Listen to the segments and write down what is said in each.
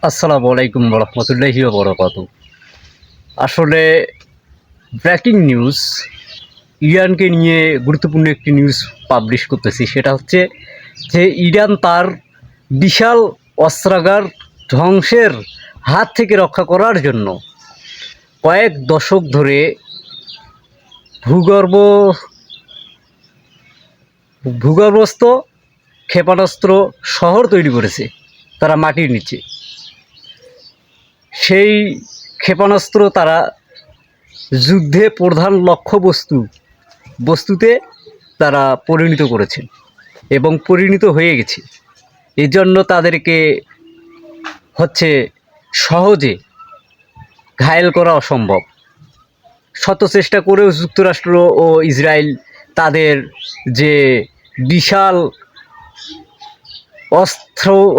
আসসালামু আলাইকুম রহমতুল্লাহি বরকাতু। আসলে ব্রেকিং নিউজ, ইরানকে নিয়ে গুরুত্বপূর্ণ একটি নিউজ পাবলিশ করতেছি। সেটা হচ্ছে যে ইরান তার বিশাল অস্ত্রাগার ধ্বংসের হাত থেকে রক্ষা করার জন্য কয়েক দশক ধরে ভূগর্ভ ভূগর্ভস্থ ক্ষেপণাস্ত্র শহর তৈরি করেছে তারা মাটির নিচে। সেই ক্ষেপণাস্ত্র তারা যুদ্ধে প্রধান বস্তুতে তারা পরিণত করেছেন এবং পরিণত হয়ে গেছে। এই জন্য তাদেরকে হচ্ছে সহজে ঘায়েল করা অসম্ভব। শত চেষ্টা করেও যুক্তরাষ্ট্র ও ইসরায়েল তাদের যে বিশাল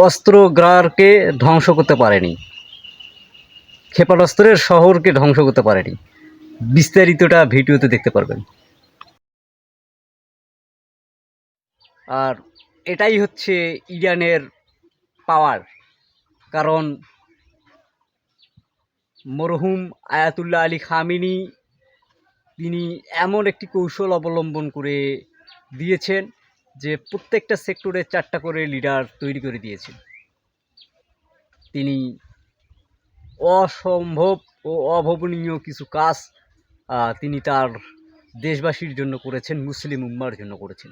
অস্ত্রাগারকে ধ্বংস করতে পারেনি, ক্ষেপণাস্ত্রের শহরকে ধ্বংস করতে পারেনি। বিস্তারিতটা ভিডিওতে দেখতে পারবেন। আর এটাই হচ্ছে ইরানের পাওয়ার। কারণ মরহুম আয়াতুল্লাহ আলী খামেনি তিনি এমন একটি কৌশল অবলম্বন করে দিয়েছেন যে প্রত্যেকটা সেক্টরে 4টা করে লিডার তৈরি করে দিয়েছেন। তিনি অসম্ভব ও অভাবনীয় কিছু কাজ তিনি তার দেশবাসীর জন্য করেছেন, মুসলিম উম্মার জন্য করেছেন।